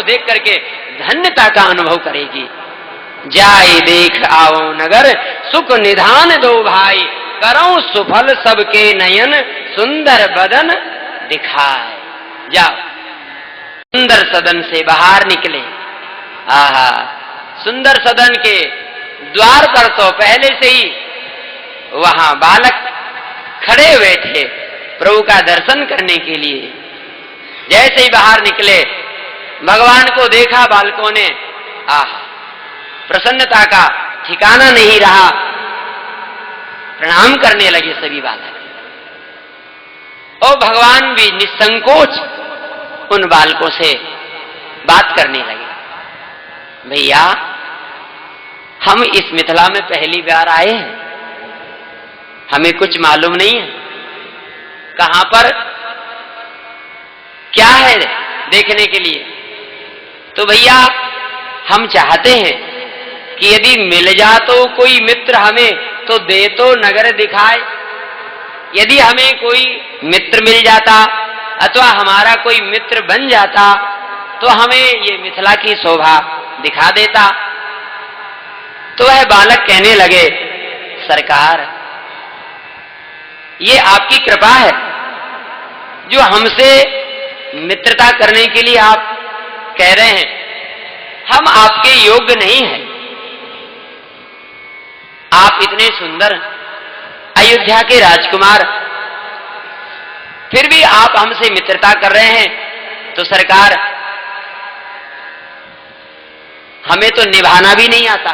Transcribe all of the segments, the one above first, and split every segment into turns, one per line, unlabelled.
देख करके धन्यता का अनुभव करेगी। जाए देख आओ नगर सुख निधान दो भाई, करो सुफल सबके नयन सुंदर बदन दिखाए। जाओ, सुंदर सदन से बाहर निकले। आहा, सुंदर सदन के द्वार पर तो पहले से ही वहां बालक खड़े हुए थे प्रभु का दर्शन करने के लिए। जैसे ही बाहर निकले, भगवान को देखा बालकों ने, आहा, प्रसन्नता का ठिकाना नहीं रहा। प्रणाम करने लगे सभी बालक, और भगवान भी निसंकोच उन बालकों से बात करने लगे। भैया, हम इस मिथिला में पहली बार आए हैं, हमें कुछ मालूम नहीं है, कहां पर क्या है देखने के लिए। तो भैया, हम चाहते हैं कि यदि मिल जा तो कोई मित्र हमें तो दे तो नगर दिखाए। यदि हमें कोई मित्र मिल जाता अथवा हमारा कोई मित्र बन जाता तो हमें ये मिथिला की शोभा दिखा देता। तो वह बालक कहने लगे, सरकार, ये आपकी कृपा है जो हमसे मित्रता करने के लिए आप कह रहे हैं। हम आपके योग्य नहीं हैं। आप इतने सुंदर अयोध्या के राजकुमार, फिर भी आप हमसे मित्रता कर रहे हैं। तो सरकार, हमें तो निभाना भी नहीं आता।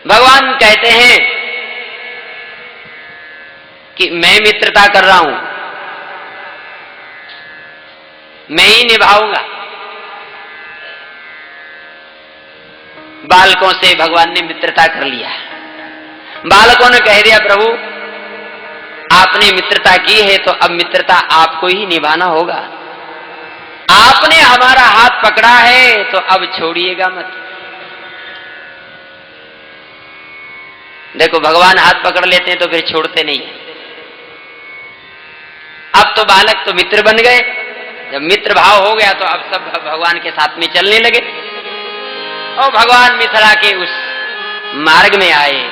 भगवान कहते हैं कि मैं मित्रता कर रहा हूं, मैं ही निभाऊंगा। बालकों से भगवान ने मित्रता कर लिया। बालकों ने कह दिया, प्रभु आपने मित्रता की है तो अब मित्रता आपको ही निभाना होगा। आपने हमारा हाथ पकड़ा है तो अब छोड़िएगा मत। देखो, भगवान हाथ पकड़ लेते हैं तो फिर छोड़ते नहीं। अब तो बालक तो मित्र बन गए। जब मित्र भाव हो गया तो अब सब भगवान के साथ में चलने लगे और भगवान मिथिला के उस मार्ग में आए।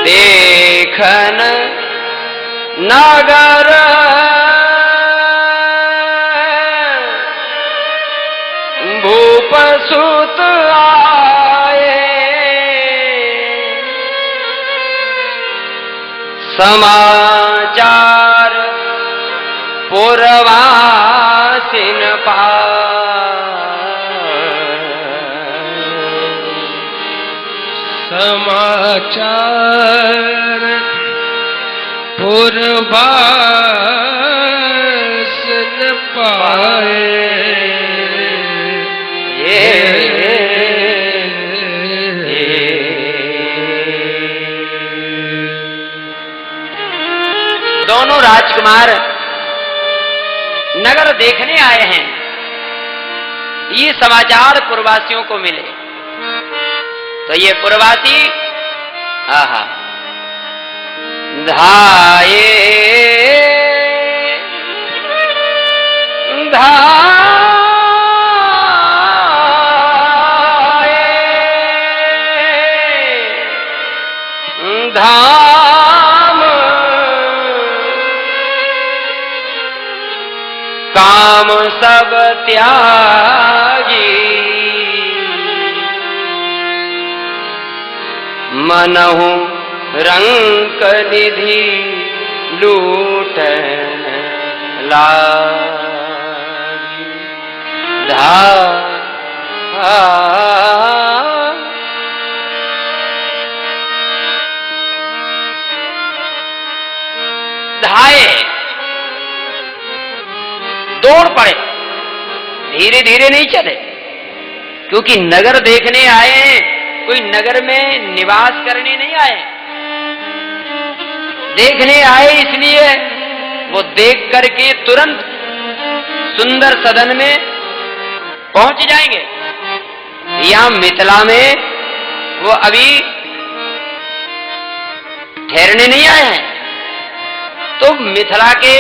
देखन नगर भूप सुत आए, समाचार पुरवासिन
समाचार पुरवासिन पाए।
दोनों राजकुमार नगर देखने आए हैं। ये समाचार पुरवासियों को मिले तो ये पुरवासी आहा धाये धाम काम सब त्यागी, मनहु रंक निधि लूटन लागी। धाये दौड़ पड़े, धीरे धीरे नहीं चले, क्योंकि नगर देखने आए हैं, कोई नगर में निवास करने नहीं आए, देखने आए। इसलिए वो देख करके तुरंत सुंदर सदन में पहुंच जाएंगे। यहां मिथिला में वो अभी ठहरने नहीं आए हैं, तो मिथिला के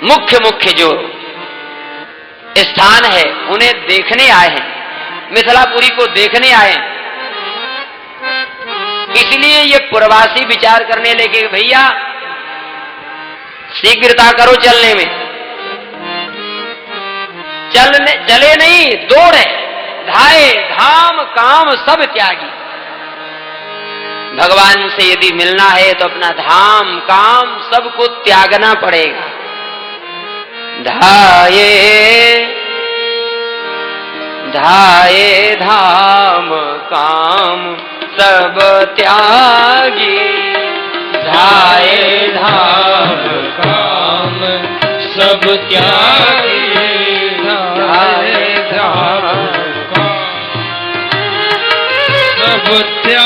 मुख्य मुख्य जो स्थान है उन्हें देखने आए हैं, मिथिलापुरी को देखने आए हैं। इसलिए ये प्रवासी विचार करने लगे, भैया शीघ्रता करो चलने में। चले नहीं, दौड़े, धाये धाम काम सब त्यागी। भगवान से यदि मिलना है तो अपना धाम काम सबको त्यागना पड़ेगा। धाये धाये धाम काम सब त्यागी,
धाये धाम काम सब त्यागी, धाये धाम काम सब त्यागी,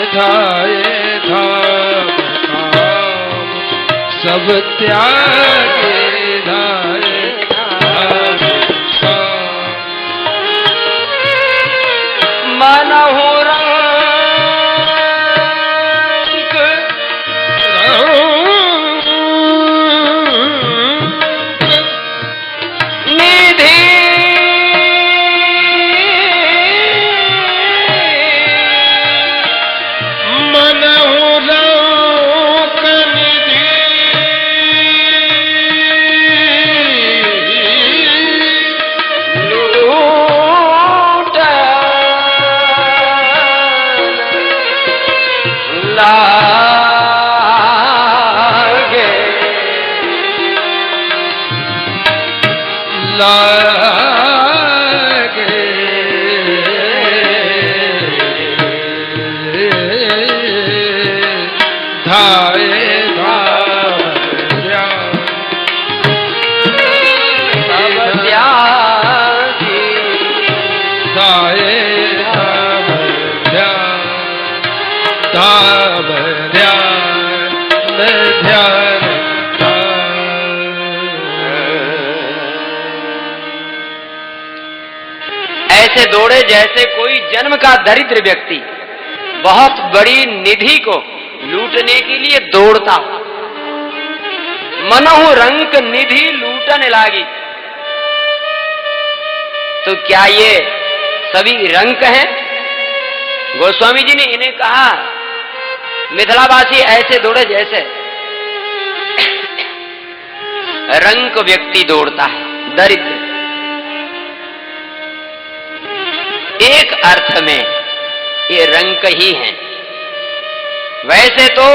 धाये धाम काम सब त्यागी, धाये धाम काम।
मनहु ऐसे दौड़े जैसे कोई जन्म का दरिद्र व्यक्ति बहुत बड़ी निधि को लूटने के लिए दौड़ता हो। मनहु रंक निधि लूटने लागी। तो क्या ये सभी रंक हैं? गोस्वामी जी ने इन्हें कहा, मिथिलावासी ऐसे दौड़े जैसे रंक व्यक्ति दौड़ता है, दरिद्र। एक अर्थ में ये रंक ही है। वैसे तो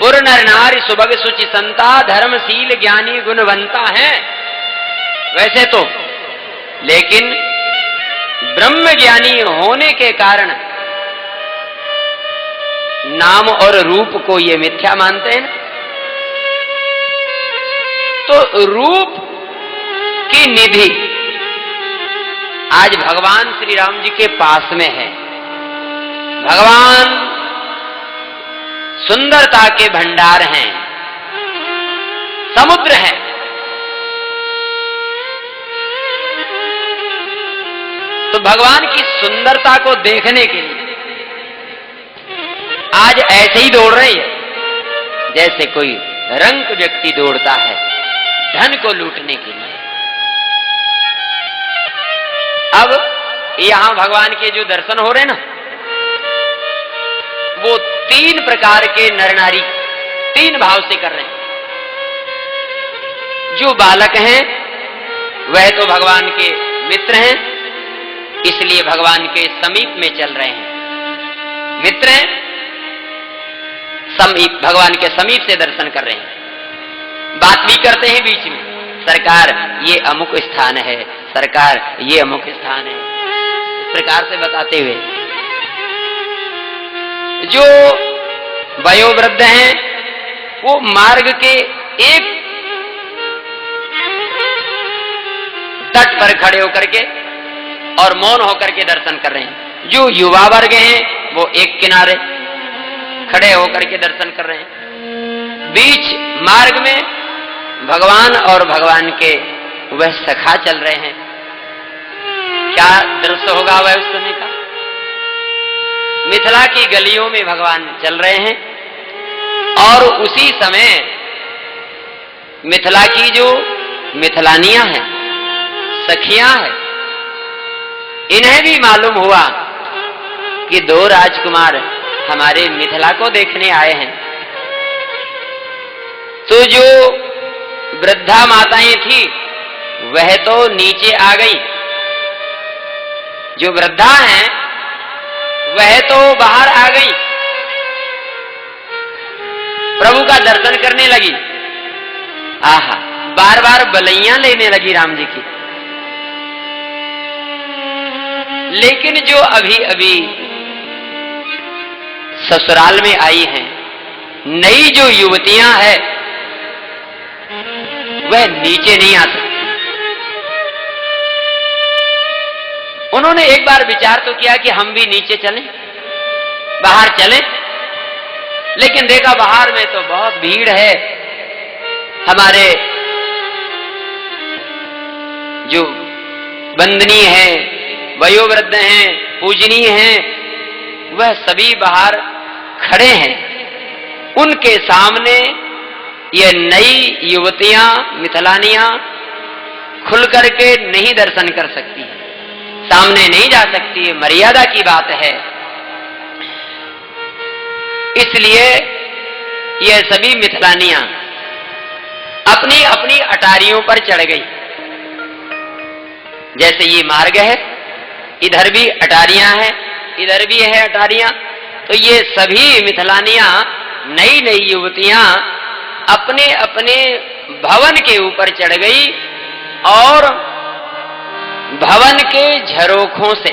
पुर नर नारी सुभग सुचि संता धर्मशील ज्ञानी गुणवंता है वैसे तो, लेकिन ब्रह्म ज्ञानी होने के कारण नाम और रूप को ये मिथ्या मानते हैं। तो रूप की निधि आज भगवान श्री राम जी के पास में है। भगवान सुंदरता के भंडार हैं, समुद्र है। तो भगवान की सुंदरता को देखने के लिए आज ऐसे ही दौड़ रहे हैं जैसे कोई रंक व्यक्ति दौड़ता है धन को लूटने के लिए। अब यहां भगवान के जो दर्शन हो रहे हैं ना, वो तीन प्रकार के नर नारी तीन भाव से कर रहे हैं। जो बालक हैं वह तो भगवान के मित्र हैं, इसलिए भगवान के समीप में चल रहे हैं। मित्र हैं, समीप, भगवान के समीप से दर्शन कर रहे हैं। बात भी करते हैं बीच में, सरकार ये अमुक स्थान है, सरकार ये अमुक स्थान है, इस प्रकार से बताते हुए। जो वयोवृद्ध हैं वो मार्ग के एक तट पर खड़े होकर के और मौन होकर के दर्शन कर रहे हैं। जो युवा वर्ग हैं वो एक किनारे खड़े होकर के दर्शन कर रहे हैं। बीच मार्ग में भगवान और भगवान के वह सखा चल रहे हैं। क्या दृश्य होगा वह उस समय का? मिथिला की गलियों में भगवान चल रहे हैं और उसी समय मिथिला की जो मिथिलानियां हैं, सखियां हैं, इन्हें भी मालूम हुआ कि दो राजकुमार हमारे मिथिला को देखने आए हैं। तो जो वृद्धा माताएं थी वह तो नीचे आ गई, जो वृद्धा हैं वह तो बाहर आ गई, प्रभु का दर्शन करने लगी। आहा, बार बार बलैयां लेने लगी राम जी की। लेकिन जो अभी अभी ससुराल में आई हैं, नई जो युवतियां हैं, वह नीचे नहीं आ सकती। उन्होंने एक बार विचार तो किया कि हम भी नीचे चलें, बाहर चलें, लेकिन देखा बाहर में तो बहुत भीड़ है। हमारे जो बंदनी हैं, वयोवृद्ध हैं, पूजनीय हैं, वह सभी बाहर खड़े हैं। उनके सामने ये नई युवतियां, मिथिलानियां खुल करके नहीं दर्शन कर सकती, सामने नहीं जा सकती, है मर्यादा की बात है। इसलिए ये सभी मिथिलानियां अपनी अपनी अटारियों पर चढ़ गई। जैसे ये मार्ग है, इधर भी अटारियां हैं, इधर भी है अटारियां, तो ये सभी मिथिलानियां, नई नई युवतियां अपने अपने भवन के ऊपर चढ़ गई और भवन के झरोखों से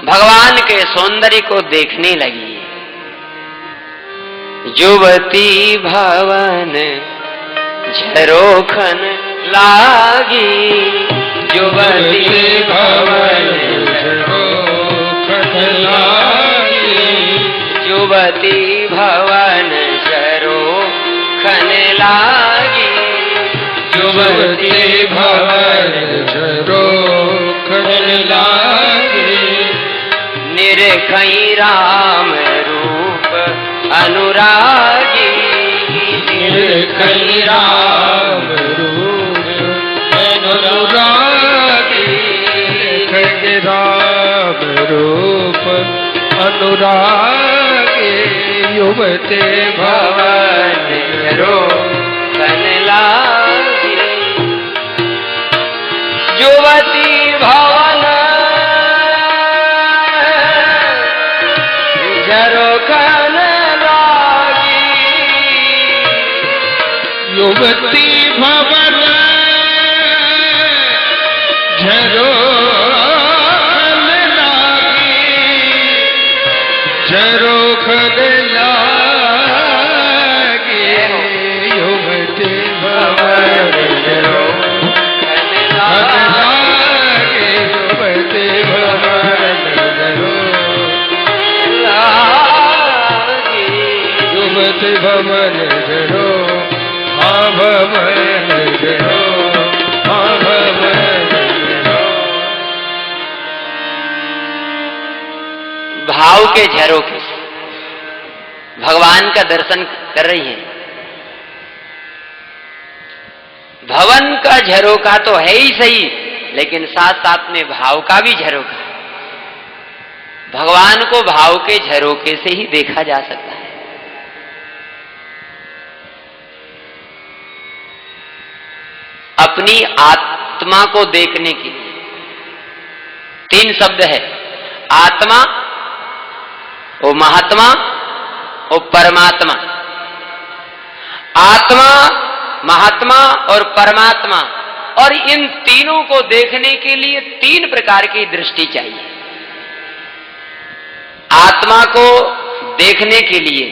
भगवान के सौंदर्य को देखने लगी। युवती भवन झरोखन लागी, युवती भवन झरोखन लागी, युवती भवन झरोखन लागी,
युवती भवन झरोखन लागी।
निरखई राम रूप अनुरागी,
निरखई राम रूप अनुरागी, निरखई राम रूप अनुरागी। युवती भवन
झरोखन लागी, युवती भवन झरोखन लागी,
युवती भवन झरोखन लागी, झरोखन लागी। युवती भवन झरोखन लागी, युवती भवन झरोखन लागी, युवती भवन झरो भवन झरो भवन झरो।
भाव के झरोखे से भगवान का दर्शन कर रही है। भवन का झरोखा तो है ही सही, लेकिन साथ साथ में भाव का भी झरोखा है। भगवान को भाव के झरोखे से ही देखा जा सकता है। अपनी आत्मा को देखने के लिए तीन शब्द है, आत्मा, वो महात्मा, वो परमात्मा। आत्मा, महात्मा और परमात्मा, और इन तीनों को देखने के लिए तीन प्रकार की दृष्टि चाहिए। आत्मा को देखने के लिए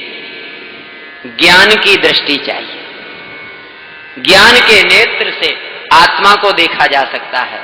ज्ञान की दृष्टि चाहिए। ज्ञान के नेत्र से आत्मा को देखा जा सकता है।